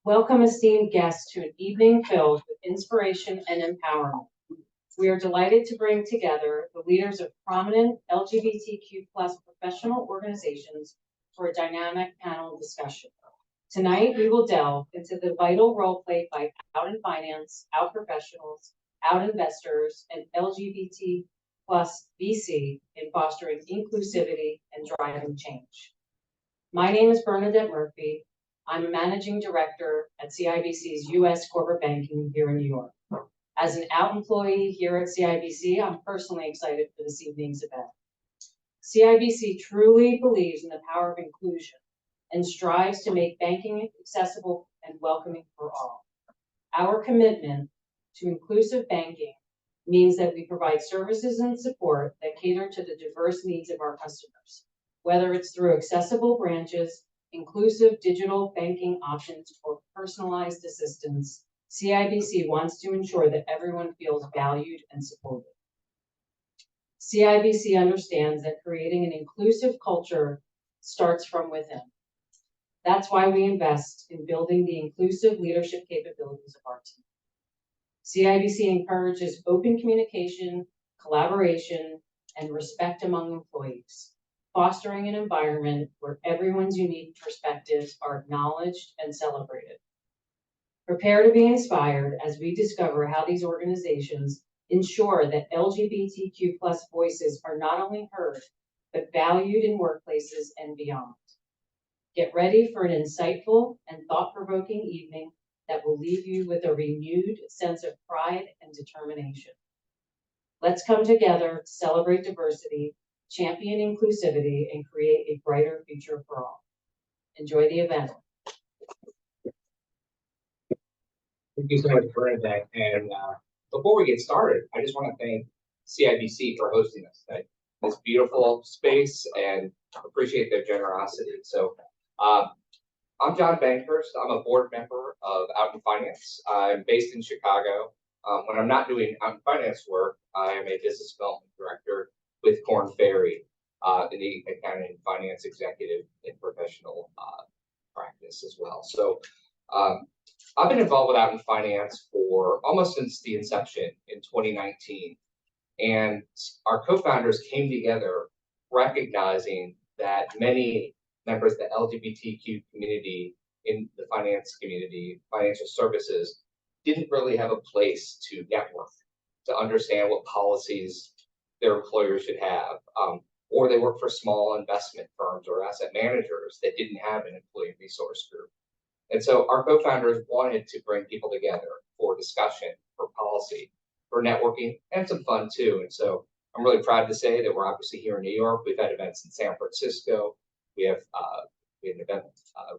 Welcome, esteemed guests, to an evening filled with inspiration and empowerment. We are delighted to bring together the leaders of prominent LGBTQ professional organizations for a dynamic panel discussion. Tonight, we will delve into the vital role played by out in finance, out professionals, out investors, and LGBT VC in fostering inclusivity and driving change. My name is Bernadette Murphy. I'm a managing director at CIBC's U.S. corporate banking here in New York. As an out employee here at CIBC, I'm personally excited for this evening's event. CIBC truly believes in the power of inclusion and strives to make banking accessible and welcoming for all. Our commitment to inclusive banking means that we provide services and support that cater to the diverse needs of our customers, whether it's through accessible branches, inclusive digital banking options, or personalized assistance. CIBC wants to ensure that everyone feels valued and supported. CIBC understands that creating an inclusive culture starts from within. That's why we invest in building the inclusive leadership capabilities of our team. CIBC encourages open communication, collaboration, and respect among employees, fostering an environment where everyone's unique perspectives are acknowledged and celebrated. Prepare to be inspired as we discover how these organizations ensure that LGBTQ voices are not only heard, but valued in workplaces and beyond. Get ready for an insightful and thought-provoking evening that will leave you with a renewed sense of pride and determination. Let's come together to celebrate diversity, champion inclusivity, and create a brighter future for all. Enjoy the event. Thank you so much, Bernadette. And before we get started, I just want to thank CIBC for hosting us today. This beautiful space, and appreciate their generosity. So I'm John Bankhurst. I'm a board member of Out in Finance. I'm based in Chicago. When I'm not doing Out in Finance work, I am a business development director with Korn Ferry, the accounting and finance executive in professional practice as well. So I've been involved with Out in Finance for almost since the inception in 2019. And our co-founders came together recognizing that many members of the LGBTQ community in the finance community, financial services, didn't really have a place to network, to understand what policies their employers should have, or they work for small investment firms or asset managers that didn't have an employee resource group. And so our co-founders wanted to bring people together for discussion, for policy, for networking, and some fun too. And so I'm really proud to say that we're obviously here in New York. We've had events in San Francisco. We have an event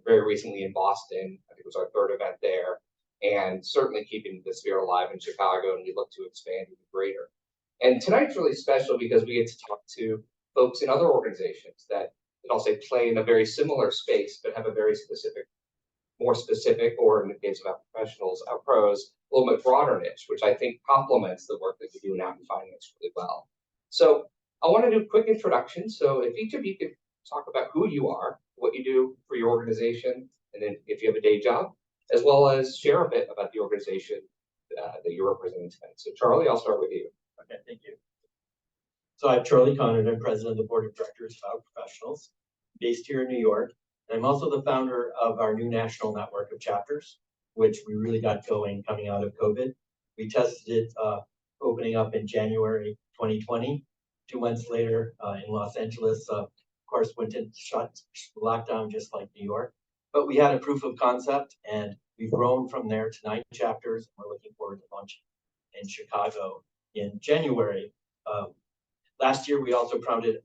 very recently in Boston. I think it was our third event there. And certainly keeping the sphere alive in Chicago, and we look to expand even greater. And tonight's really special because we get to talk to folks in other organizations that I'll say play in a very similar space, but have a very more specific, or in the case of our professionals, our pros, a little bit broader niche, which I think complements the work that we do in Out in Finance really well. So I want to do a quick introduction. So if each of you could talk about who you are, what you do for your organization, and then if you have a day job, as well as share a bit about the organization that you're representing tonight. So Charlie, I'll start with you. Okay, thank you. So I'm Charlie Conard. I'm president of the board of directors of Out Professionals, based here in New York. And I'm also the founder of our new national network of chapters, which we really got going coming out of COVID. We tested it opening up in January 2020. 2 months later in Los Angeles, of course, went into lockdown just like New York. But we had a proof of concept, and we've grown from there to 9 chapters. We're looking forward to launching in Chicago in January. Last year, we also founded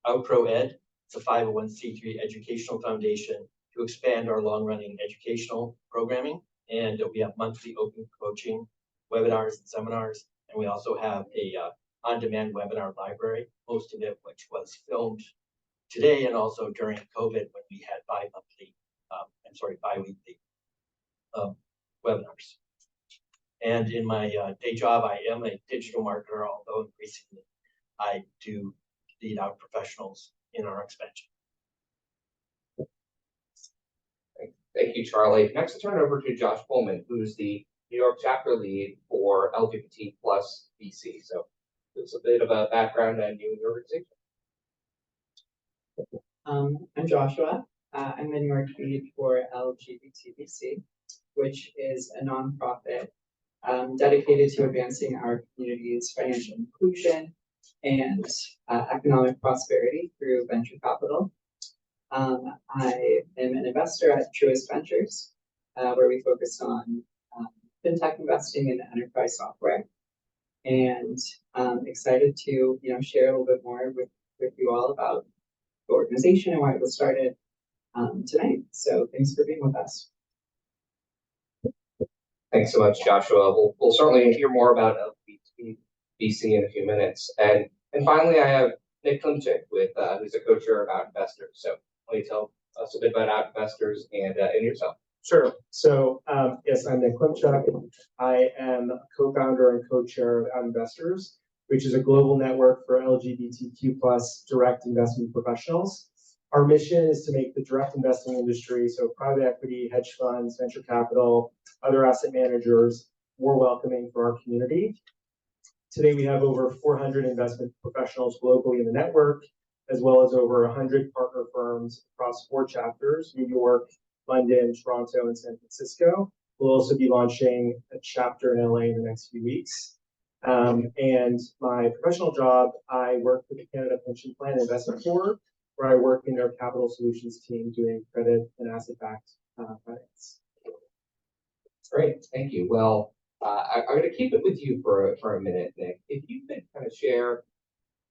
Outpro Ed. It's a 501c3 educational foundation to expand our long-running educational programming. And we have monthly open coaching, webinars and seminars. And we also have a on-demand webinar library, most of it which was filmed today and also during COVID when we had bi-weekly webinars. And in my day job, I am a digital marketer, although increasingly I do lead Out Professionals in our expansion. Thank you, Charlie. Next, I'll turn it over to Josh Pullman, who's the New York chapter lead for LGBT plus VC. So it's a bit of a background on you and your organization. I'm Joshua. I'm the New York lead for LGBT VC, which is a nonprofit dedicated to advancing our community's financial inclusion and economic prosperity through venture capital. I am an investor at Truist Ventures, where we focus on fintech investing in enterprise software. And I'm excited to share a little bit more with you all about the organization and why it was started tonight. So thanks for being with us. Thanks so much, Joshua. We'll certainly hear more about LGBT VC in a few minutes. And finally, I have Nick Klimchik who's a co-chair of Out Investors. So why don't you tell us a bit about Out Investors and yourself? Sure. So yes, I'm Nick Klimchik. I am a co-founder and co-chair of Out Investors, which is a global network for LGBTQ plus direct investment professionals. Our mission is to make the direct investing industry, so private equity, hedge funds, venture capital, other asset managers, more welcoming for our community. Today, we have over 400 investment professionals globally in the network, as well as over 100 partner firms across 4 chapters: New York, London, Toronto, and San Francisco. We'll also be launching a chapter in LA in the next few weeks. And my professional job, I work for the Canada Pension Plan Investment Board, where I work in their capital solutions team doing credit and asset-backed finance. Great, thank you. Well, I'm going to keep it with you for a minute, Nick. If you could kind of share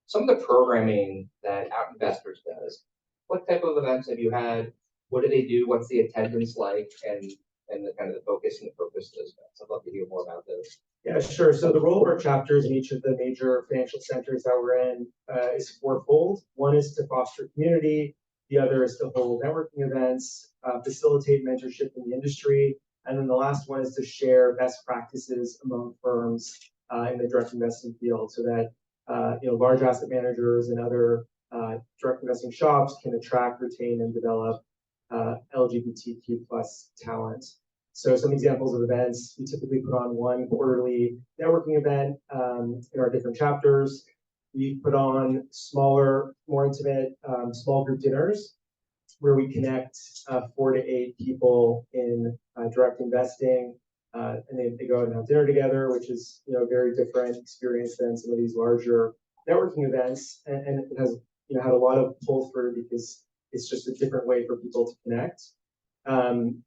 some of the programming that Out Investors does. What type of events have you had? What do they do? What's the attendance like? And the kind of the focus and the purpose of those events. I'd love to hear more about those. Yeah, sure. So the role of our chapters in each of the major financial centers that we're in is fourfold. One is to foster community. The other is to hold networking events, facilitate mentorship in the industry. And then the last one is to share best practices among firms in the direct investing field so that large asset managers and other direct investing shops can attract, retain, and develop LGBTQ plus talent. So some examples of events: we typically put on one quarterly networking event in our different chapters. We put on smaller, more intimate, small group dinners where we connect 4 to 8 people in direct investing, and they go out and have dinner together, which is a very different experience than some of these larger networking events, and it has had a lot of pull through because it's just a different way for people to connect.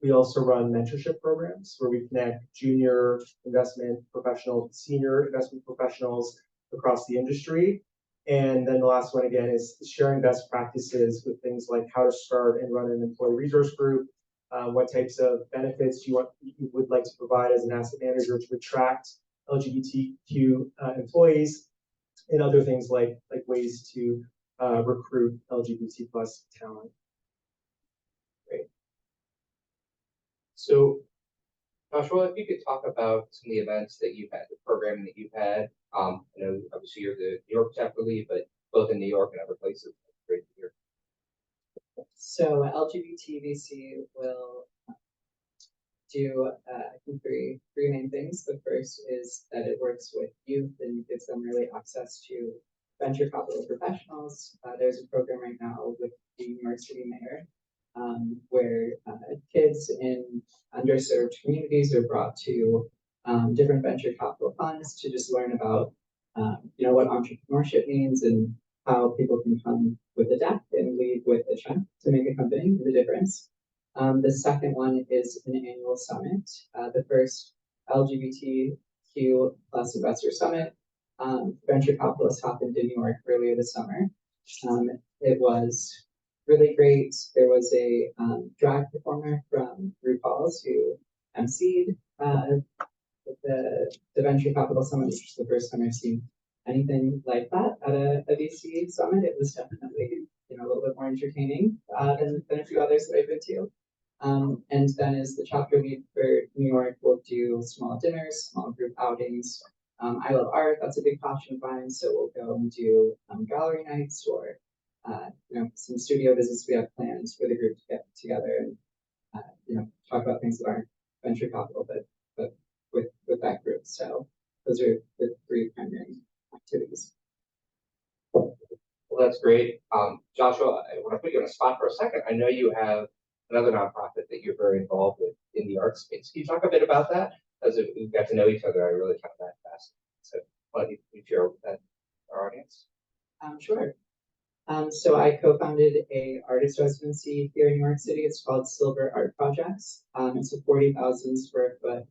We also run mentorship programs where we connect junior investment professionals, senior investment professionals across the industry. And then the last one, again, is sharing best practices with things like how to start and run an employee resource group, what types of benefits you would like to provide as an asset manager to attract LGBTQ employees, and other things like ways to recruit LGBT plus talent. Great. So, Joshua, if you could talk about some of the events that you've had, the programming that you've had. I know obviously you're the New York chapter lead, but both in New York and other places. That's great to hear. So LGBT VC will do, I think, three main things. The first is that it works with youth and gives them really access to venture capital professionals. There's a program right now with the New York City mayor where kids in underserved communities are brought to different venture capital funds to just learn about what entrepreneurship means and how people can come with a deck and lead with a check to make a company with a difference. The second one is an annual summit, the first LGBTQ plus investor summit. Venture capitalists happened in New York earlier this summer. It was really great. There was a drag performer from RuPaul's who emceed the Venture Capital Summit, which was the first time I've seen anything like that at a VC summit. It was definitely a little bit more entertaining than a few others that I've been to. And then as the chapter lead for New York, we'll do small dinners, small group outings. I love art, that's a big passion of mine, so we'll go and do gallery nights or some studio visits we have planned for the group to get together talk about things that aren't venture capital, but with that group. So those are the three primary activities. Well, that's great. Joshua, I want to put you on the spot for a second. I know you have another nonprofit that you're very involved with in the art space. Can you talk a bit about that? As we've got to know each other, I really found that fascinating. So why don't you share with that, our audience? Sure. So I co-founded a artist residency here in New York City. It's called Silver Art Projects. It's a 40,000 square foot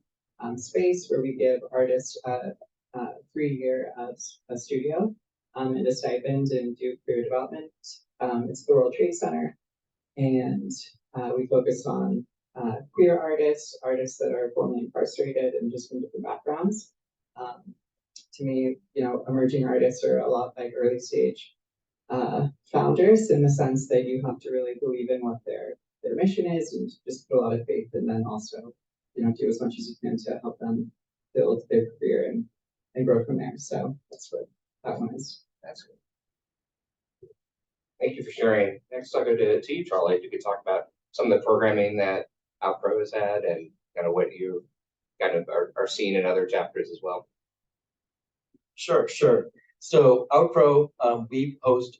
space where we give artists a 3-year studio and a stipend and do career development. It's the World Trade Center, and we focus on queer artists, artists that are formerly incarcerated, and just from different backgrounds. To me, emerging artists are a lot like early stage founders, in the sense that you have to really believe in what their mission is and just put a lot of faith, and then also do as much as you can to help them build their career and grow from there. So that's what that one is. That's good. Thank you for sharing. Next, I'll go to you, Charlie. If you could talk about some of the programming that Outpro has had and kind of what you kind of are seeing in other chapters as well. Sure. So Outpro, we host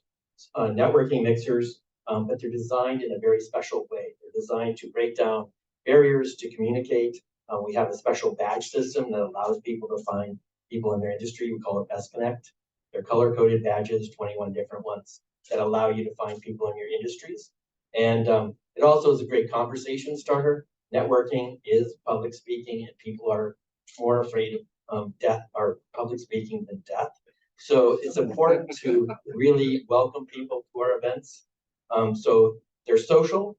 networking mixers, but they're designed in a very special way. They're designed to break down barriers to communicate. We have a special badge system that allows people to find people in their industry. We call it Best Connect. They're color-coded badges, 21 different ones, that allow you to find people in your industries. And it also is a great conversation starter. Networking is public speaking, and people are more afraid of death or public speaking than death. So it's important to really welcome people to our events. So they're social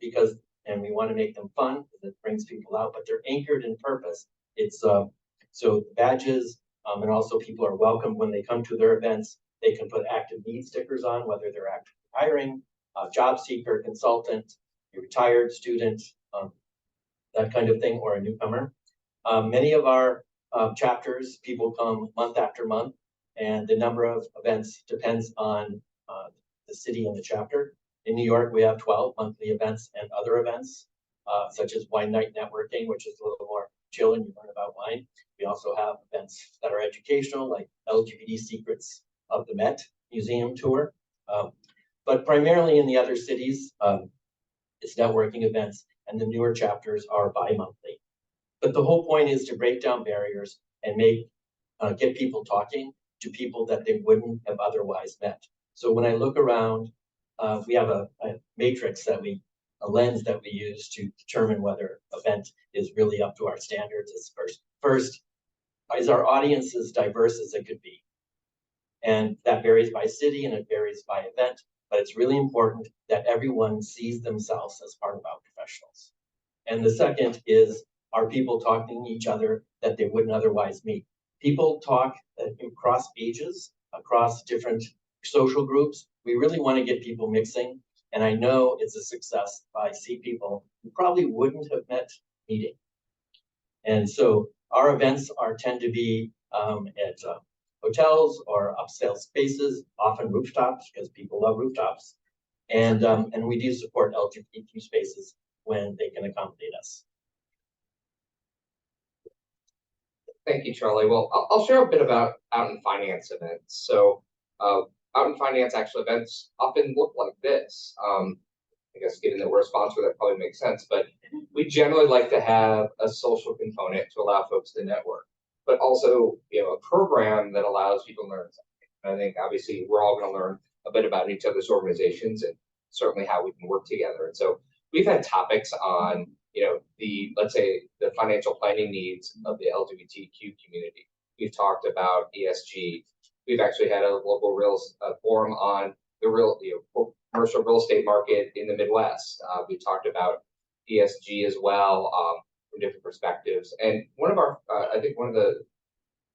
and we want to make them fun because it brings people out, but they're anchored in purpose. It's so badges, and also people are welcome when they come to their events. They can put active need stickers on, whether they're actively hiring, a job seeker, consultant, a retired student, that kind of thing, or a newcomer. Many of our chapters, people come month after month, and the number of events depends on the city and the chapter. In New York, we have 12 monthly events and other events, such as Wine Night Networking, which is a little more chill and you learn about wine. We also have events that are educational, like LGBT Secrets of the Met Museum Tour. But primarily in the other cities, it's networking events, and the newer chapters are bi-monthly. But the whole point is to break down barriers and get people talking to people that they wouldn't have otherwise met. So when I look around, we have a matrix a lens that we use to determine whether an event is really up to our standards. Is first, is our audience as diverse as it could be? And that varies by city and it varies by event, but it's really important that everyone sees themselves as part of our professionals. And the second is, are people talking to each other that they wouldn't otherwise meet? People talk across ages, across different social groups. We really want to get people mixing. And I know it's a success if I see people who probably wouldn't have met meeting. And so our events tend to be at hotels or upscale spaces, often rooftops, because people love rooftops. And we do support LGBTQ spaces when they can accommodate us. Thank you, Charlie. Well, I'll share a bit about Out in Finance events. So Out in Finance actual events often look like this. I guess given that we're a sponsor, that probably makes sense, but we generally like to have a social component to allow folks to network, but also a program that allows people to learn something. And I think obviously we're all going to learn a bit about each other's organizations and certainly how we can work together. And so we've had topics on let's say the financial planning needs of the LGBTQ community. We've talked about ESG. We've actually had a local forum on the commercial real estate market in the Midwest. We talked about ESG as well from different perspectives. And I think one of the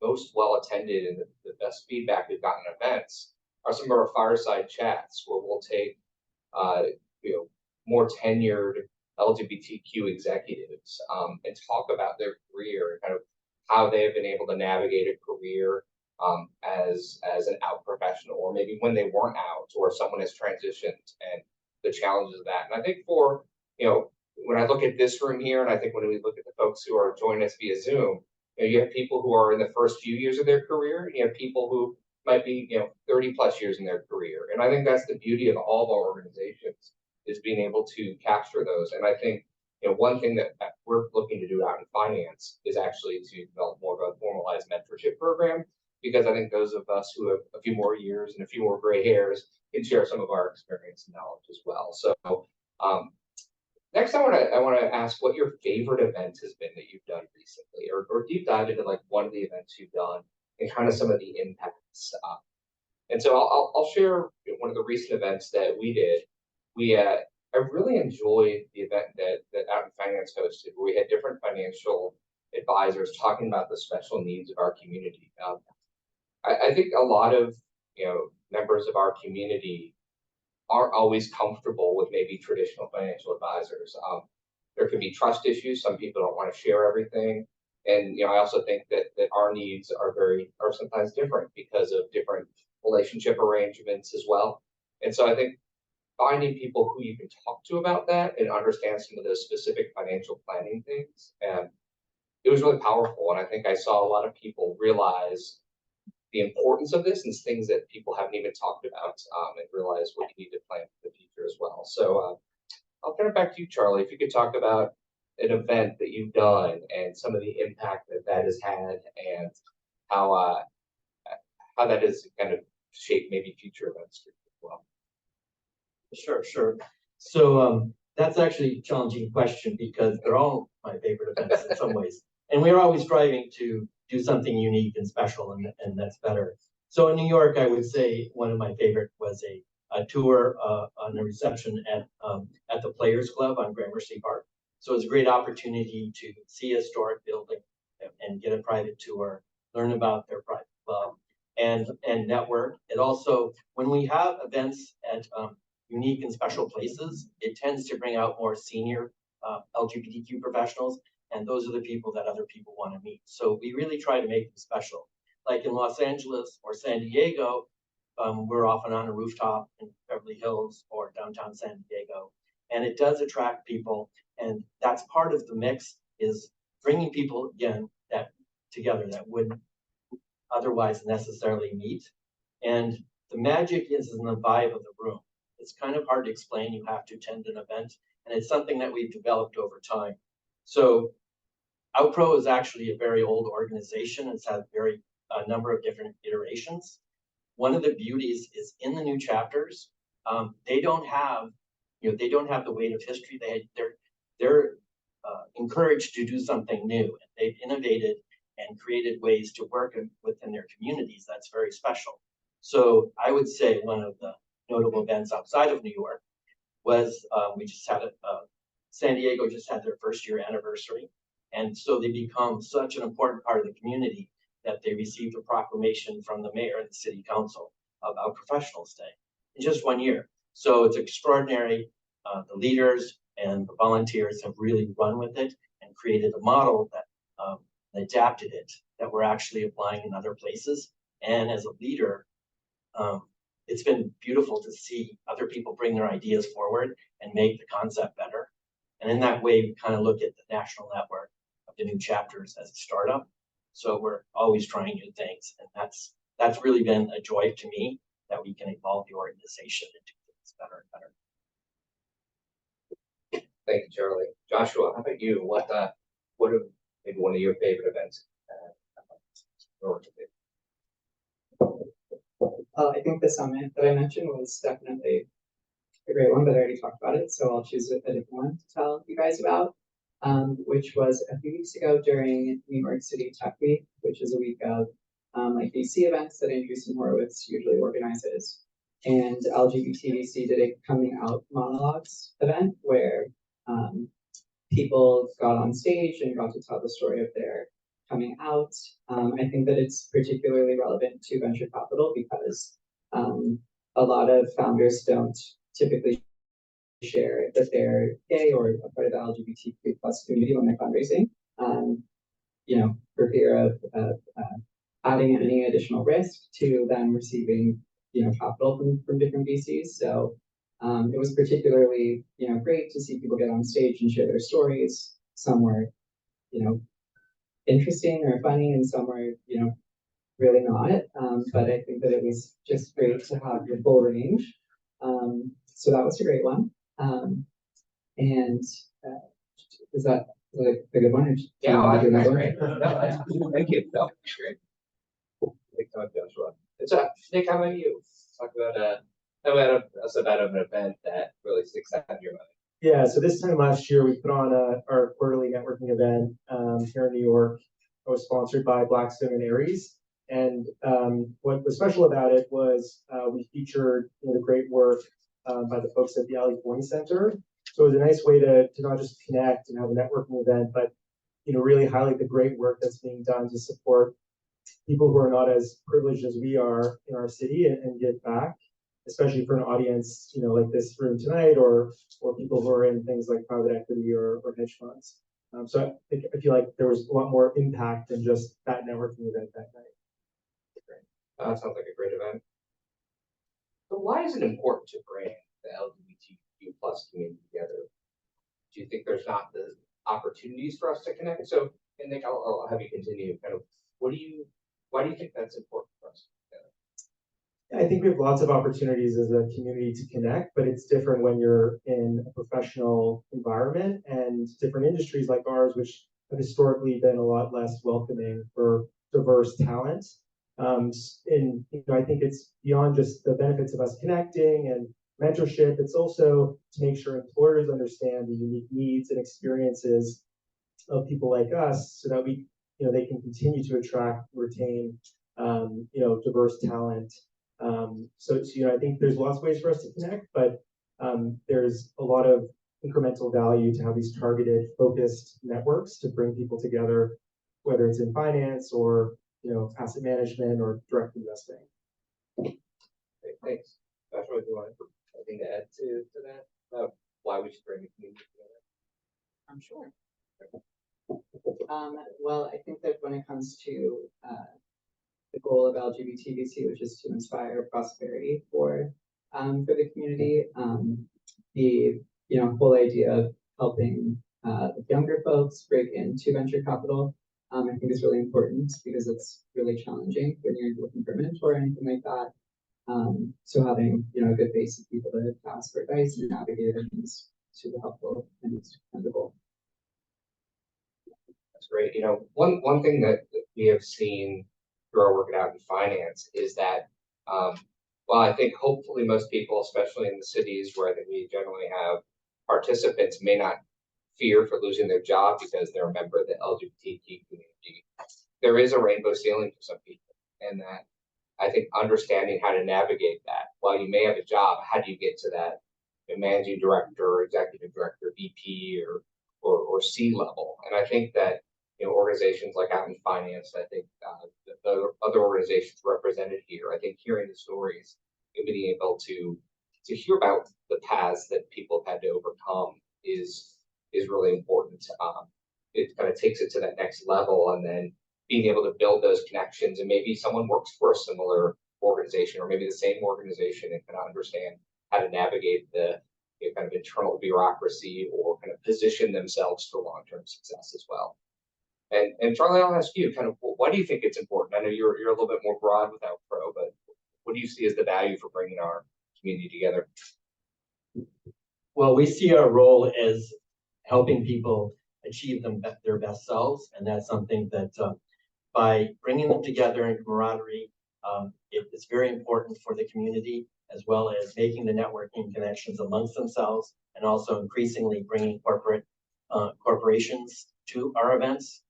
most well attended and the best feedback we've gotten at events are some of our fireside chats where we'll take more tenured LGBTQ executives and talk about their career and kind of how they have been able to navigate a career as an out professional, or maybe when they weren't out, or someone has transitioned and the challenges of that. And I think for when I look at this room here, and I think when we look at the folks who are joining us via Zoom, you have people who are in the first few years of their career, and you have people who might be, 30 plus years in their career. And I think that's the beauty of all of our organizations, is being able to capture those. And I think, one thing that we're looking to do out in finance is actually to develop more of a formalized mentorship program, because I think those of us who have a few more years and a few more gray hairs can share some of our experience and knowledge as well. So next, I want to ask what your favorite event has been that you've done recently, or deep dive into like one of the events you've done and kind of some of the impacts. And so I'll share one of the recent events that we did. I really enjoyed the event that Out in Finance hosted, where we had different financial advisors talking about the special needs of our community. I think a lot of members of our community aren't always comfortable with maybe traditional financial advisors. There can be trust issues. Some people don't want to share everything. And I also think that our needs are sometimes different because of different relationship arrangements as well. And so I think finding people who you can talk to about that and understand some of those specific financial planning things, and it was really powerful. And I think I saw a lot of people realize the importance of this and things that people haven't even talked about, and realize what you need to plan for the future as well. So I'll turn it back to you, Charlie, if you could talk about an event that you've done and some of the impact that has had, and how that has kind of shaped maybe future events as well. Sure. So that's actually a challenging question, because they're all my favorite events in some ways. And we're always striving to do something unique and special, and that's better. So in New York, I would say one of my favorite was a tour on a reception at the Players Club on Gramercy Park. So it's a great opportunity to see a historic building and get a private tour, learn about their private club, and network. It also, when we have events at unique and special places, it tends to bring out more senior LGBTQ professionals, and those are the people that other people want to meet. So we really try to make them special. Like in Los Angeles or San Diego, we're often on a rooftop in Beverly Hills or downtown San Diego, and it does attract people. And that's part of the mix, is bringing people again together that wouldn't otherwise necessarily meet. And the magic is in the vibe of the room. It's kind of hard to explain. You have to attend an event, and it's something that we've developed over time. So OutPro is actually a very old organization. It's had a number of different iterations. One of the beauties is in the new chapters, they don't have the weight of history. They're encouraged to do something new. And they've innovated and created ways to work within their communities that's very special. So I would say one of the notable events outside of New York was we just had San Diego just had their first year anniversary. And so they become such an important part of the community that they received a proclamation from the mayor and the city council about Professionals Day in just 1 year. So it's extraordinary. The leaders and the volunteers have really run with it and created a model that adapted it, that we're actually applying in other places. And as a leader, it's been beautiful to see other people bring their ideas forward and make the concept better. And in that way, we kind of look at the national network of the new chapters as a startup. So we're always trying new things. And that's really been a joy to me, that we can evolve the organization and do things better and better. Thank you, Charlie. Joshua, how about you? What are maybe one of your favorite events? I think the summit that I mentioned was definitely a great one, but I already talked about it, so I'll choose a different one to tell you guys about, which was a few weeks ago during New York City Tech Week, which is a week of like VC events that Andreessen Horowitz usually organizes. And LGBT VC did a coming out monologues event where people got on stage and got to tell the story of their coming out. I think that it's particularly relevant to venture capital because a lot of founders don't typically share that they're gay or a part of the LGBTQ plus community when they're fundraising, for fear of adding any additional risk to them receiving capital from different VCs. So It was particularly, great to see people get on stage and share their stories. Some were, interesting or funny, and some were, really not. But I think that it was just great to have the full range. So that was a great one. And is that like a good one? Or do you Yeah, wanna do that's another great. one? No, thank you. No, that's great. Big time, Joshua. It's Nick, how about you? Talk about us about an event that really sticks out in your mind. Yeah, so this time last year, we put on our quarterly networking event here in New York. It was sponsored by Blackstone and Aries. And what was special about it was we featured the great work by the folks at the Ali Boyne Center. So it was a nice way to not just connect and have a networking event, but really highlight the great work that's being done to support people who are not as privileged as we are in our city and give back, especially for an audience, like this room tonight, or people who are in things like private equity or hedge funds. So I feel like there was a lot more impact than just that networking event that night. That sounds like a great event. So why is it important to bring the LGBTQ plus community together? Do you think there's not the opportunities for us to connect? So, and Nick, I'll have you continue. Kind of, why do you think that's important for us? I think we have lots of opportunities as a community to connect, but it's different when you're in a professional environment and different industries like ours, which have historically been a lot less welcoming for diverse talent. And I think it's beyond just the benefits of us connecting and mentorship. It's also to make sure employers understand the unique needs and experiences of people like us, so that we, they can continue to attract, retain, diverse talent. So I think there's lots of ways for us to connect, but there's a lot of incremental value to have these targeted, focused networks to bring people together, whether it's in finance or asset management or direct investing. Okay, thanks. Joshua, do you want anything to add to that about why we should bring the community together? I'm sure. Well, I think that when it comes to the goal of LGBT VC, which is to inspire prosperity for the community, the whole idea of helping younger folks break into venture capital, I think is really important because it's really challenging when you're looking for a mentor or anything like that. So having a good base of people to ask for advice and navigate it is super helpful and it's kind of the goal. That's great. One thing that we have seen through our work out in finance is that, well, I think hopefully most people, especially in the cities where I think we generally have participants, may not fear for losing their job because they're a member of the LGBTQ community. There is a rainbow ceiling for some people, and that I think understanding how to navigate that, while you may have a job, how do you get to that managing director, executive director, VP, or C level? And I think that organizations like Out in Finance, I think the other organizations represented here, I think hearing the stories and being able to hear about the paths that people have had to overcome is really important. It kind of takes it to that next level, and then being able to build those connections, and maybe someone works for a similar organization or maybe the same organization and kind of understand how to navigate the kind of internal bureaucracy or kind of position themselves for long-term success as well. And Charlie, I'll ask you kind of, why do you think it's important? I know you're a little bit more broad with Outpro, but what do you see as the value for bringing our community together? Well, we see our role as helping people achieve their best selves, and that's something that by bringing them together in camaraderie, it's very important for the community, as well as making the networking connections amongst themselves, and also increasingly bringing corporations to our events.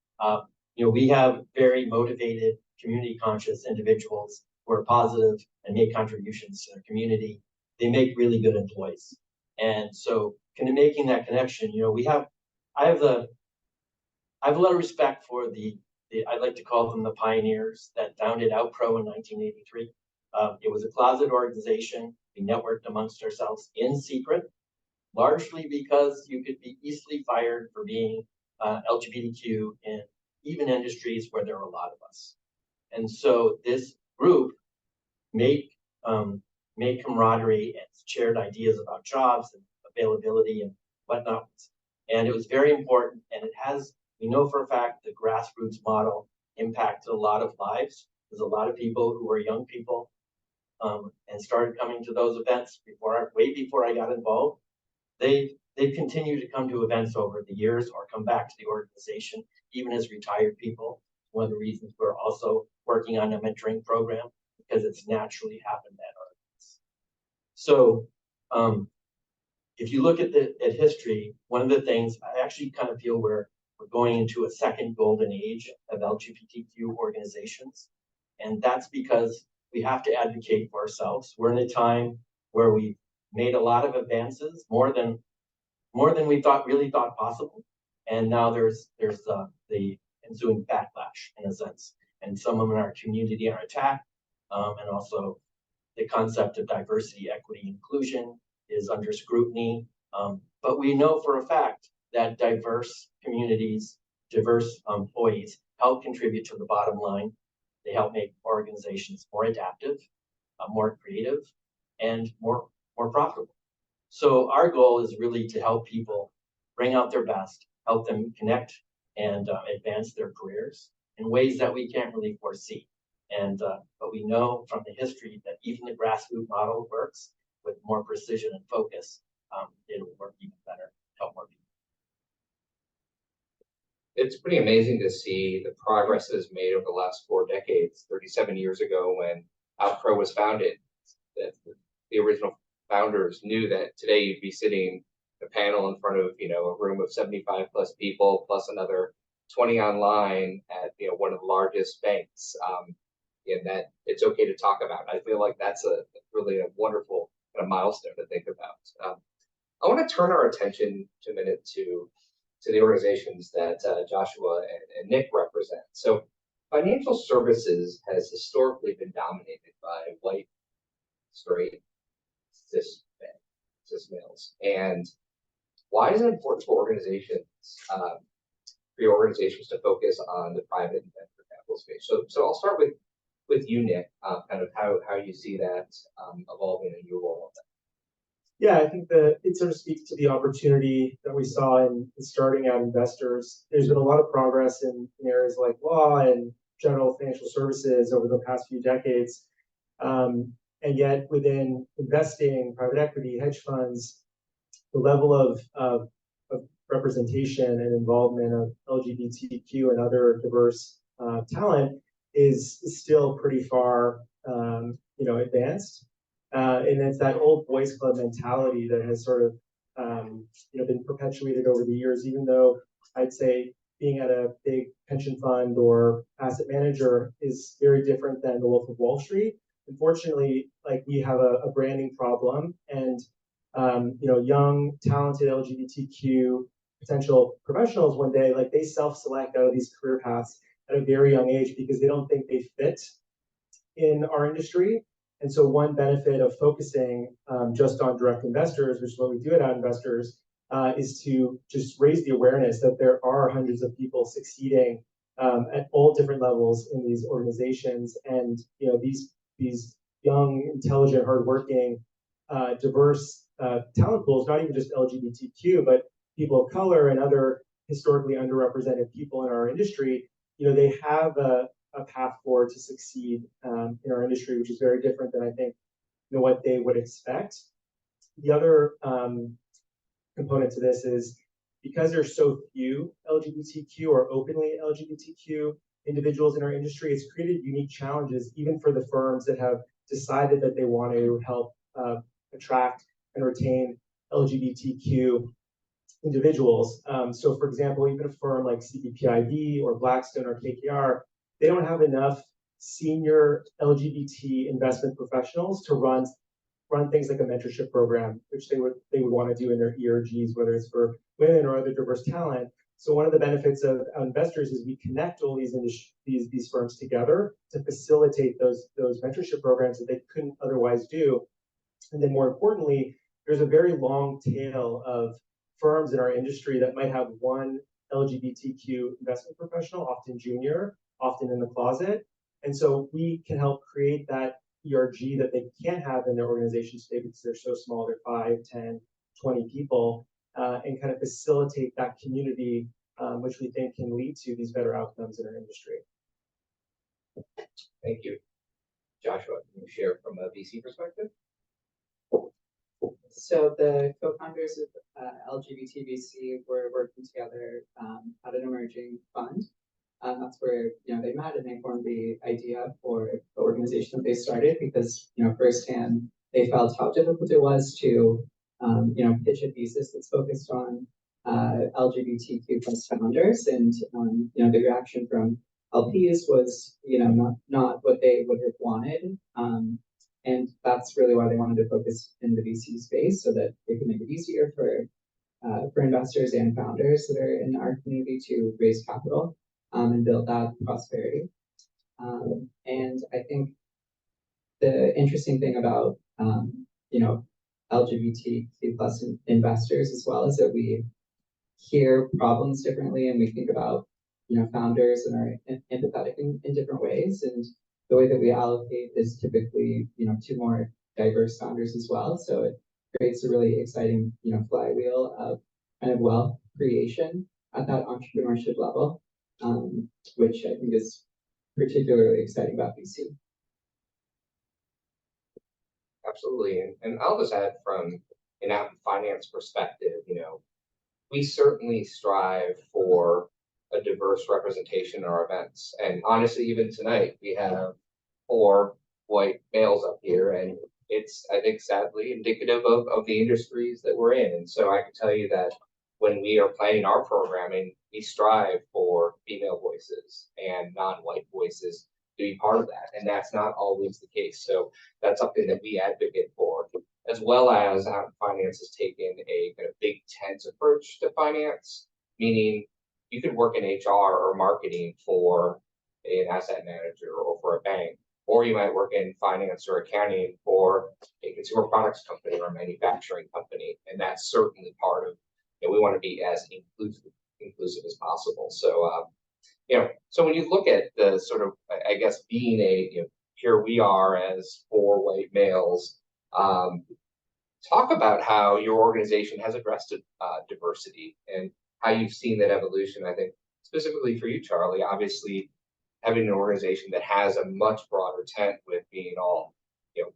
We have very motivated, community conscious individuals who are positive and make contributions to their community. They make really good employees. And so kind of making that connection, I have a lot of respect for I'd like to call them the pioneers that founded Outpro in 1983. It was a closet organization. We networked amongst ourselves in secret, largely because you could be easily fired for being LGBTQ in even industries where there are a lot of us. And so this group made made camaraderie and shared ideas about jobs and availability and whatnot. And it was very important, and it has, we know for a fact, the grassroots model impacted a lot of lives. There's a lot of people who were young people and started coming to those events way before I got involved. They've continued to come to events over the years or come back to the organization, even as retired people. One of the reasons we're also working on a mentoring program, because it's naturally happened at our events. So if you look at history, one of the things I actually kind of feel we're going into a second golden age of LGBTQ organizations. And that's because we have to advocate for ourselves. We're in a time where we've made a lot of advances, more than we really thought possible. And now there's the ensuing backlash in a sense. And some of them in our community are attacked. And also the concept of diversity, equity, inclusion is under scrutiny. But we know for a fact that diverse communities, diverse employees help contribute to the bottom line. They help make organizations more adaptive, more creative, and more profitable. So our goal is really to help people bring out their best, help them connect and advance their careers in ways that we can't really foresee. And but we know from the history that even the grassroots model works with more precision and focus. It'll work even better, help more people. It's pretty amazing to see the progress that is made over the last 4 decades. 37 years ago, when Outpro was founded, that the original founders knew that today you'd be sitting a panel in front of a room of 75 plus people, plus another 20 online at one of the largest banks, and that it's okay to talk about. I feel like that's really a wonderful kind of milestone to think about. I want to turn our attention to a minute to the organizations that Joshua and Nick represent. So financial services has historically been dominated by white, straight, cis males. And why is it important for your organizations to focus on the private and venture capital space? So I'll start with you, Nick, kind of how you see that evolving in your role. Yeah, I think that it sort of speaks to the opportunity that we saw in starting out investors. There's been a lot of progress in areas like law and general financial services over the past few decades. And yet within investing, private equity, hedge funds, the level of representation and involvement of LGBTQ and other diverse talent is still pretty far advanced. And it's that old boys club mentality that has sort of been perpetuated over the years, even though I'd say being at a big pension fund or asset manager is very different than the Wolf of Wall Street. Unfortunately, like, we have a branding problem, and young, talented LGBTQ potential professionals one day, like, they self-select out of these career paths at a very young age because they don't think they fit in our industry. And so one benefit of focusing just on direct investors, which is what we do at Out Investors, is to just raise the awareness that there are hundreds of people succeeding at all different levels in these organizations. And these young, intelligent, hardworking, diverse talent pools, not even just LGBTQ, but people of color and other historically underrepresented people in our industry, they have a path forward to succeed in our industry, which is very different than I think what they would expect. The other component to this is because there's so few LGBTQ or openly LGBTQ individuals in our industry, it's created unique challenges even for the firms that have decided that they want to help attract and retain LGBTQ individuals. So for example, even a firm like CPPIB or Blackstone or KKR, they don't have enough senior LGBT investment professionals to run things like a mentorship program, which they would want to do in their ERGs, whether it's for women or other diverse talent. So one of the benefits of investors is we connect all these firms together to facilitate those mentorship programs that they couldn't otherwise do. And then more importantly, there's a very long tail of firms in our industry that might have one LGBTQ investment professional, often junior, often in the closet. And so we can help create that ERG that they can't have in their organizations today because they're so small, they're 5, 10, 20 people, and kind of facilitate that community, which we think can lead to these better outcomes in our industry. Thank you. Joshua, can you share from a VC perspective? So the co-founders of LGBT VC were working together at an emerging fund. That's where they met and they formed the idea for the organization that they started because firsthand they felt how difficult it was to pitch a thesis that's focused on LGBTQ plus founders, and the reaction from LPs was not what they would have wanted. And that's really why they wanted to focus in the VC space so that they could make it easier for investors and founders that are in our community to raise capital and build that prosperity. And I think the interesting thing about LGBTQ plus investors as well is that we hear problems differently and we think about founders and are empathetic in different ways, and the way that we allocate is typically to more diverse founders as well. So it creates a really exciting flywheel of kind of wealth creation at that entrepreneurship level, which I think is particularly exciting about VC. Absolutely, and I'll just add from an out finance perspective, we certainly strive for a diverse representation in our events. And honestly, even tonight, we have 4 white males up here, and it's, I think, sadly indicative of the industries that we're in. And so I can tell you that when we are planning our programming, we strive for female voices and non-white voices to be part of that. And that's not always the case. So that's something that we advocate for, as well as finance has taken a kind of big tent approach to finance, meaning you could work in HR or marketing for an asset manager or for a bank, or you might work in finance or accounting for a consumer products company or a manufacturing company. And that's certainly part of, we want to be as inclusive as possible. So, so when you look at the sort of, I guess, being here we are as 4 white males, talk about how your organization has addressed diversity and how you've seen that evolution. I think specifically for you, Charlie, obviously having an organization that has a much broader tent with being all,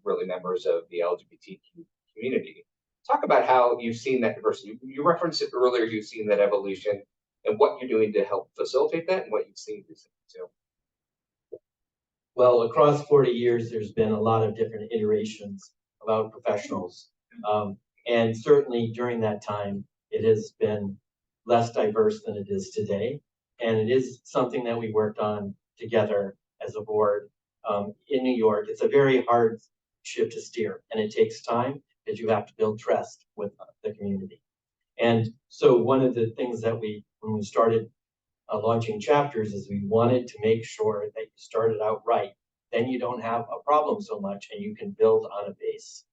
really members of the LGBTQ community. Talk about how you've seen that diversity. You referenced it earlier, you've seen that evolution and what you're doing to help facilitate that and what you've seen recently too. Well, across 40 years, there's been a lot of different iterations about professionals. And certainly during that time, it has been less diverse than it is today. And it is something that we worked on together as a board in New York. It's a very hard ship to steer, and it takes time because you have to build trust with the community. And so one of the things that when we started launching chapters is we wanted to make sure that you started out right. Then you don't have a problem so much and you can build on a base.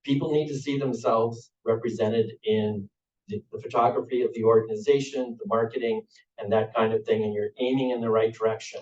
People need to see themselves represented in the photography of the organization, the marketing, and that kind of thing, and you're aiming in the right direction.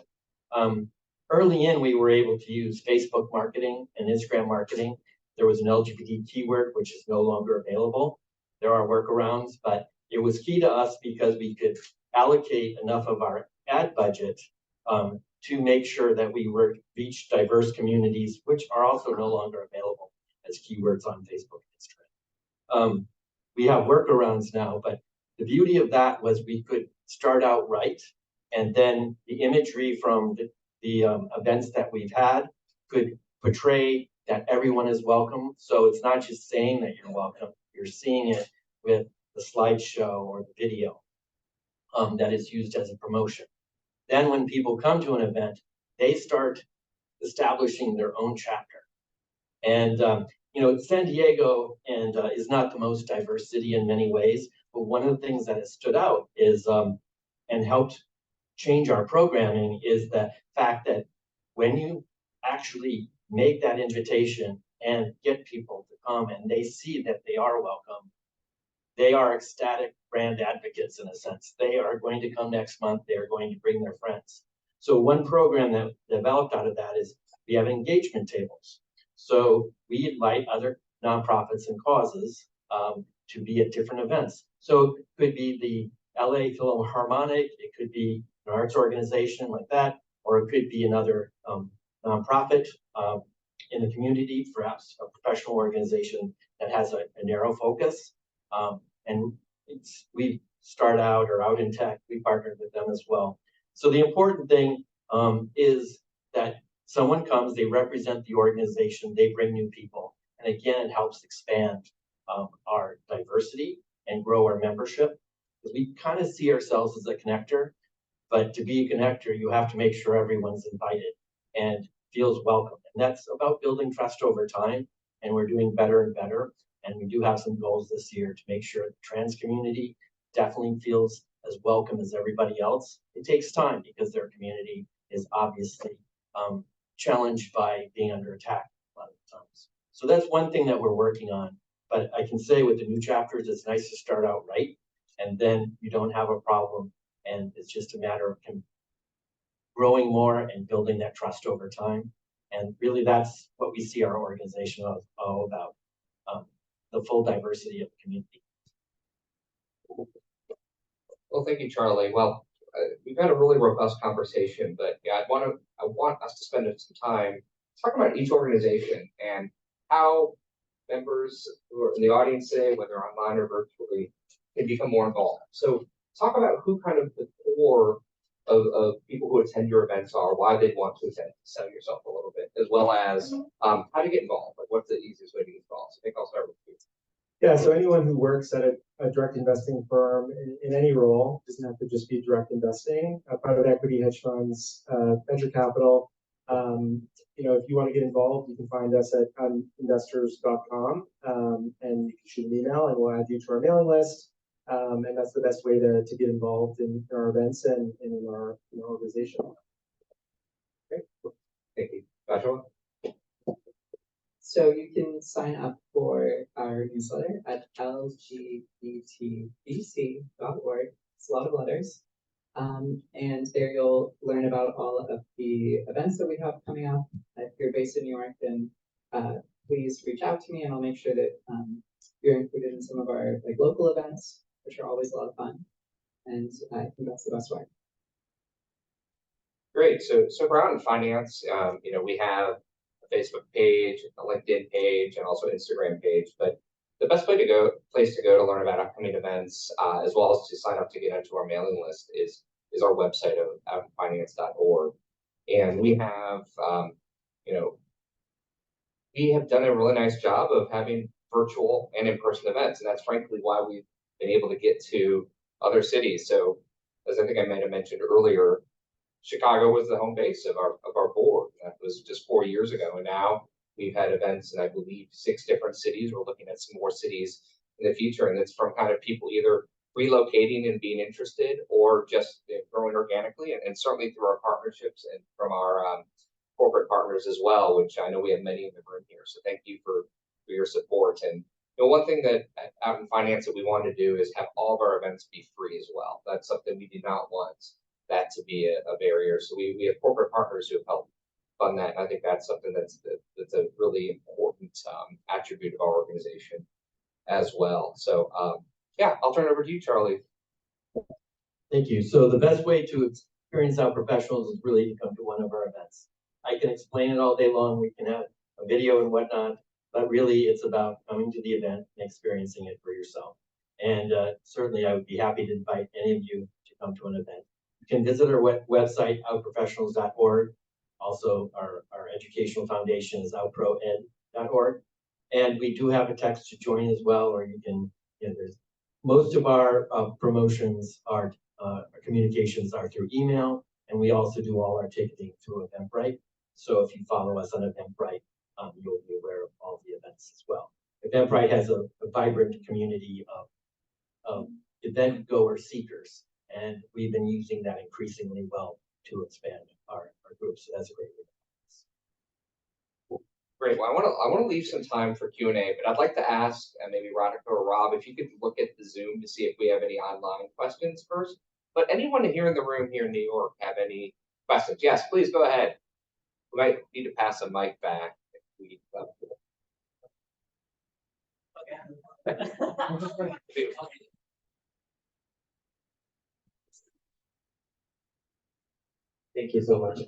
Early in, we were able to use Facebook marketing and Instagram marketing. There was an LGBT keyword, which is no longer available. There are workarounds, but it was key to us because we could allocate enough of our ad budget to make sure that we reach diverse communities, which are also no longer available as keywords on Facebook and Instagram. We have workarounds now, but the beauty of that was we could start out right, and then the imagery from the events that we've had could portray that everyone is welcome. So it's not just saying that you're welcome, you're seeing it with the slideshow or the video that is used as a promotion. Then when people come to an event, they start establishing their own chapter. And San Diego is not the most diverse city in many ways, but one of the things that has stood out is and helped change our programming is the fact that when you actually make that invitation and get people to come and they see that they are welcome, they are ecstatic brand advocates in a sense. They are going to come next month. They are going to bring their friends. So one program that developed out of that is We have engagement tables. So we invite other nonprofits and causes to be at different events. So it could be the LA Philharmonic, it could be an arts organization like that, or it could be another nonprofit in the community, perhaps a professional organization that has a narrow focus. And we start out or out in tech, we partnered with them as well. So the important thing is that someone comes, they represent the organization, they bring new people. And again, it helps expand our diversity and grow our membership. Because we kind of see ourselves as a connector, but to be a connector, you have to make sure everyone's invited and feels welcome. And that's about building trust over time. And we're doing better and better. And we do have some goals this year to make sure the trans community definitely feels as welcome as everybody else. It takes time because their community is obviously challenged by being under attack a lot of times. So that's one thing that we're working on. But I can say with the new chapters, it's nice to start out right, and then you don't have a problem. And it's just a matter of growing more and building that trust over time. And really, that's what we see our organization all about, the full diversity of the community. Well, thank you, Charlie. Well, we've had a really robust conversation, but yeah, I want us to spend some time talking about each organization and how members who are in the audience today, whether online or virtually, can become more involved. So talk about who kind of the core of people who attend your events are, why they'd want to attend, sell yourself a little bit, as well as how to get involved. Like, what's the easiest way to get involved? So I think I'll start with you. Yeah, so anyone who works at a direct investing firm in any role, doesn't have to just be direct investing, private equity, hedge funds, venture capital. If you want to get involved, you can find us at investors.com, and you can shoot an email and we'll add you to our mailing list. And that's the best way to get involved in our events and in our organization. Okay, thank you. Joshua? So you can sign up for our newsletter at lgbtvc.org. It's a lot of letters. And there you'll learn about all of the events that we have coming up. If you're based in New York, then please reach out to me and I'll make sure that you're included in some of our local events, which are always a lot of fun. And I think that's the best way. Great. So for Out in Finance, we have a Facebook page, a LinkedIn page, and also Instagram page. But the best place to go to learn about upcoming events, as well as to sign up to get onto our mailing list, is our website of outinfinance.org. And we have, we have done a really nice job of having virtual and in-person events, and that's frankly why we've been able to get to other cities. So, as I think I might have mentioned earlier, Chicago was the home base of our board. That was just 4 years ago, and now we've had events in, I believe, 6 different cities. We're looking at some more cities in the future, and it's from kind of people either relocating and being interested, or just growing organically, and certainly through our partnerships and from our corporate partners as well, which I know we have many in the room here. So thank you for your support. And one thing that Out in Finance that we want to do is have all of our events be free as well. That's something we do not want that to be a barrier. So we have corporate partners who have helped fund that. And I think that's something that's a really important attribute of our organization as well. So yeah, I'll turn it over to you, Charlie. Thank you. So the best way to experience Out Professionals is really to come to one of our events. I can explain it all day long. We can have a video and whatnot, but really it's about coming to the event and experiencing it for yourself. And certainly I would be happy to invite any of you to come to an event. You can visit our website, outprofessionals.org. Also, our educational foundation is outproed.org. And we do have a text to join as well, or you can, there's most of our promotions our communications are through email, and we also do all our ticketing through Eventbrite. So if you follow us on Eventbrite, you'll be aware of all the events as well. Eventbrite has a vibrant community of event goer seekers, and we've been using that increasingly well to expand our group. So that's a great way. Great. Well, I want to leave some time for Q&A, but I'd like to ask, and maybe Radhika or Rob, if you could look at the Zoom to see if we have any online questions first. But anyone here in the room here in New York have any questions? Yes, please go ahead. We might need to pass a mic back. If we, Thank you so much.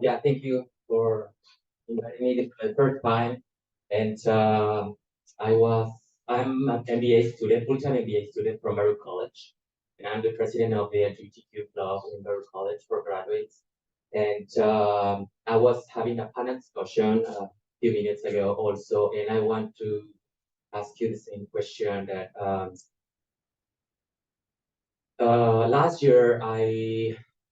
Yeah, thank you for inviting me the third time. And I'm an MBA student, full-time MBA student from Baruch College. And I'm the president of the LGBTQ club in Baruch College for graduates. And I was having a panel discussion a few minutes ago also, and I want to ask you the same question that last year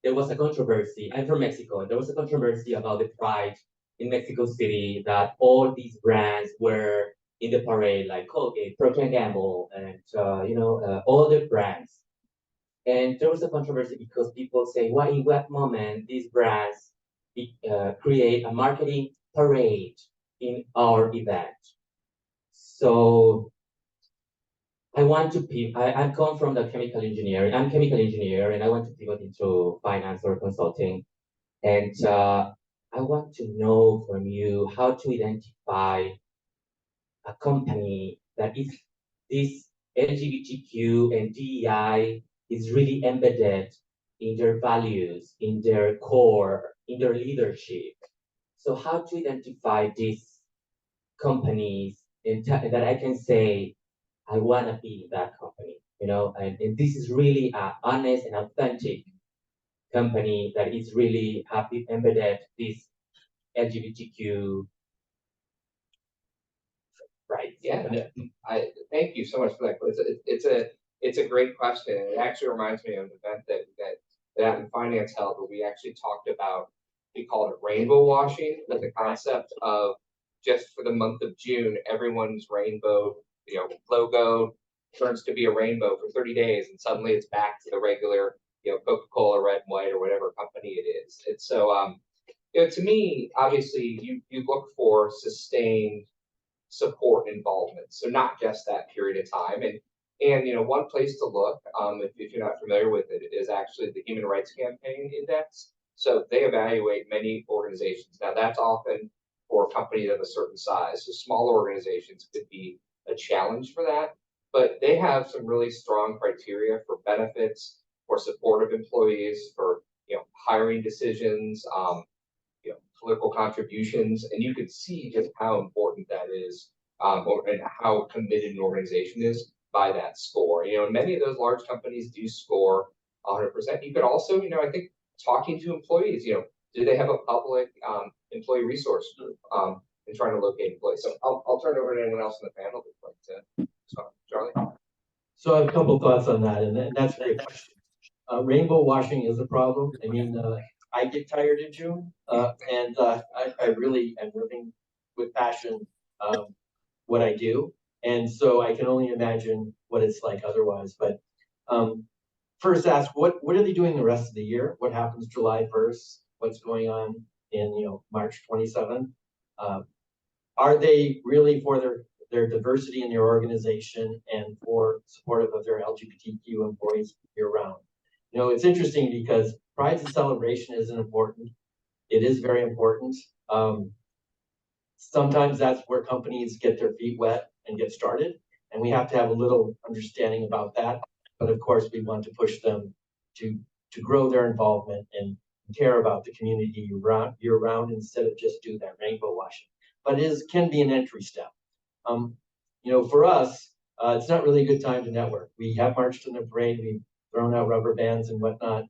there was a controversy. I'm from Mexico. There was a controversy about the pride in Mexico City that all these brands were in the parade, like Colgate, Procter & Gamble, and all the brands. And there was a controversy because people say, why in what moment these brands create a marketing parade in our event? So I come from the chemical engineering. I'm chemical engineer, and I want to pivot into finance or consulting. And I want to know from you how to identify a company that is this LGBTQ and DEI is really embedded in their values, in their core, in their leadership. So how to identify these companies that I can say, I want to be that company, and this is really an honest and authentic company that is really happy embedded this LGBTQ, right? yeah, I thank you so much for that. It's a great question. It actually reminds me of an event that in finance held where we actually talked about, we called it rainbow washing, but the concept of just for the month of June, everyone's rainbow, logo turns to be a rainbow for 30 days, and suddenly it's back to the regular, Coca-Cola red and white or whatever company it is. It's so, to me, obviously, you look for sustained support and involvement. So not just that period of time. And one place to look, if you're not familiar with it, is actually the Human Rights Campaign Index. So they evaluate many organizations. Now that's often for companies of a certain size. So smaller organizations could be a challenge for that, but they have some really strong criteria for benefits, for support of employees, for hiring decisions, political contributions, and you could see just how important that is, and how committed an organization is by that score. Many of those large companies do score 100%. You could also, I think, talking to employees, do they have a public employee resource group in trying to locate employees? So I'll turn it over to anyone else in the panel who'd like to respond. Charlie? So I have a couple of thoughts on that, and that's a great question. Rainbow washing is a problem. I mean, I get tired in June, and I really am living with passion what I do, and so I can only imagine what it's like otherwise. But first, ask what are they doing the rest of the year? What happens July 1st? What's going on in March 27th? Are they really for their diversity in their organization and for supportive of their LGBTQ employees year round? It's interesting because Pride and celebration isn't important. It is very important. Sometimes that's where companies get their feet wet and get started, and we have to have a little understanding about that. But of course, we want to push them to grow their involvement and care about the community year round instead of just do that rainbow washing. But it can be an entry step. For us, it's not really a good time to network. We have marched in the parade. We've thrown out rubber bands and whatnot,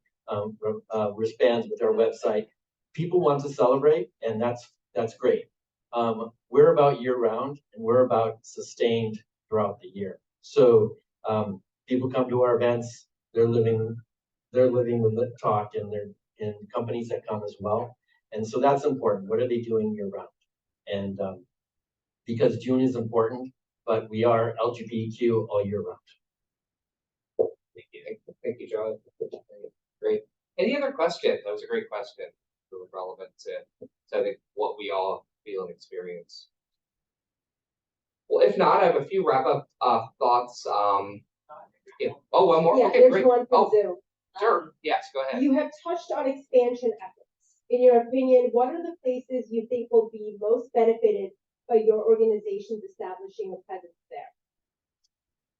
wristbands with our website. People want to celebrate, and that's great. We're about year round, and we're about sustained throughout the year. So people come to our events. They're living the lit talk, and they're in companies that come as well. And so that's important. What are they doing year round? And because June is important, but we are LGBTQ all year round. Thank you, Charlie. Great. Any other questions? That was a great question. Really relevant to I think what we all feel and experience. Well, if not, I have a few wrap-up thoughts. Oh, one more. Yeah, Okay, there's great. one from Oh, Zoom. sure. Yes, go ahead. You have touched on expansion efforts. in your opinion, what are the places you think will be most benefited by your organization's establishing a presence there?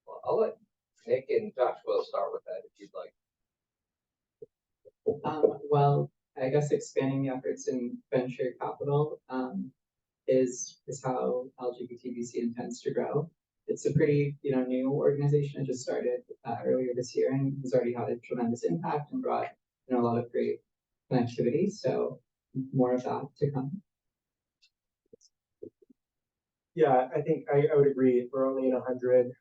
Well, I'll let Nick and Josh will start with that if you'd like. Well, I guess expanding the efforts in venture capital is how LGBT VC intends to grow. It's a pretty new organization. It just started earlier this year and has already had a tremendous impact and brought a lot of great connectivity. So more of that to come. Yeah, I think I would agree. We're only in 100,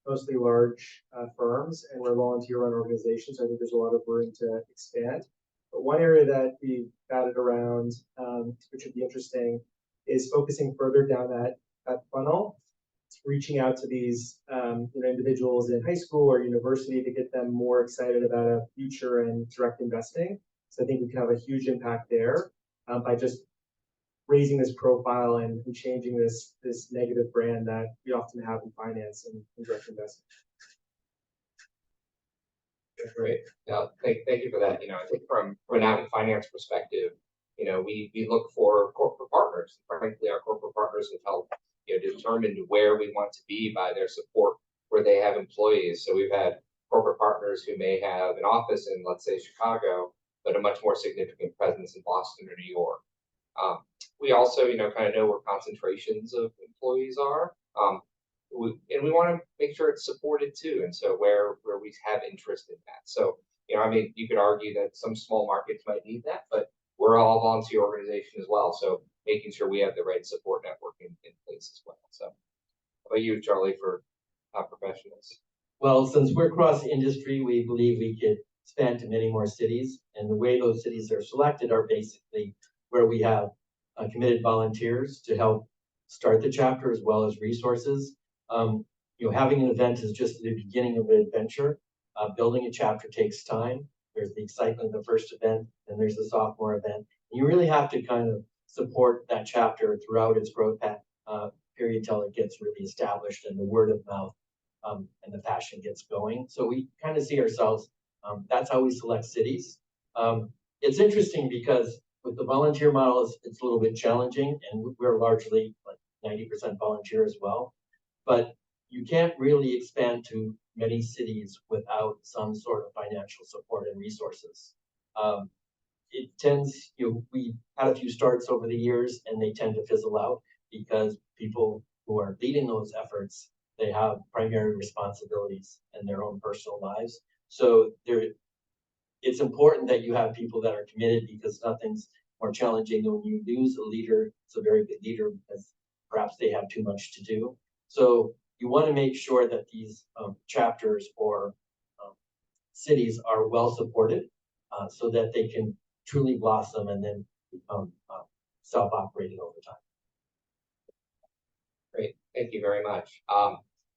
mostly large firms, and we're volunteer-run organizations. So I think there's a lot of room to expand. But one area that we batted around, which would be interesting, is focusing further down that funnel, reaching out to these individuals in high school or university to get them more excited about a future and direct investing. So I think we can have a huge impact there by just raising this profile and changing this negative brand that we often have in finance and direct investment. Great. Thank you for that. I think from an out in finance perspective, we look for corporate partners. Frankly, our corporate partners have helped determine where we want to be by their support where they have employees. So we've had corporate partners who may have an office in, let's say, Chicago, but a much more significant presence in Boston or New York. We also, kind of know where concentrations of employees are. And we want to make sure it's supported too. And so where we have interest in that. So, you could argue that some small markets might need that, but we're all a volunteer organization as well. So making sure we have the right support network in place as well. So how about you, Charlie, for professionals? Well, since we're cross-industry, we believe we could expand to many more cities. And the way those cities are selected are basically where we have committed volunteers to help start the chapter as well as resources. Having an event is just the beginning of an adventure. Building a chapter takes time. There's the excitement of the first event, then there's the sophomore event. And you really have to kind of support that chapter throughout its growth period till it gets really established and the word of mouth and the passion gets going. So we kind of see ourselves, that's how we select cities. It's interesting because with the volunteer model, it's a little bit challenging, and we're largely like 90% volunteer as well. But you can't really expand to many cities without some sort of financial support and resources. It tends, we had a few starts over the years and they tend to fizzle out because people who are leading those efforts, they have primary responsibilities in their own personal lives. So it's important that you have people that are committed, because nothing's more challenging than when you lose a leader. It's a very good leader because perhaps they have too much to do. So you want to make sure that these chapters or cities are well supported so that they can truly blossom and then become self-operating over time. Great, thank you very much.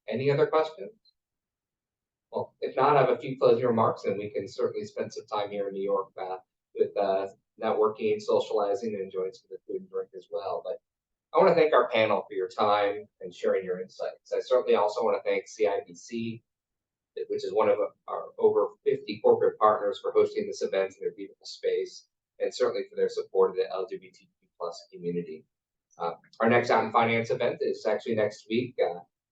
Any other questions? Well, if not, I have a few closing remarks, and we can certainly spend some time here in New York with networking, socializing, and enjoying some of the food and drink as well. But I want to thank our panel for your time and sharing your insights. I certainly also want to thank CIBC, which is one of our over 50 corporate partners, for hosting this event in their beautiful space, and certainly for their support of the LGBTQ+ community. Our next Out in Finance event is actually next week,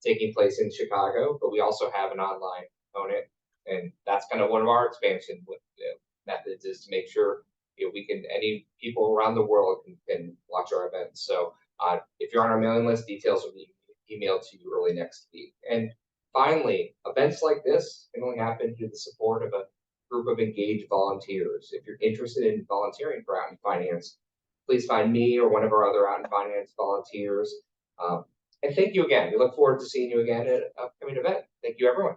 taking place in Chicago, but we also have an online component, and that's kind of one of our expansion methods, is to make sure any people around the world can watch our events. So if you're on our mailing list, details will be emailed to you early next week. And finally, events like this can only happen through the support of a group of engaged volunteers. If you're interested in volunteering for Out in Finance, please find me or one of our other Out in Finance volunteers. And thank you again. We look forward to seeing you again at an upcoming event. Thank you, everyone.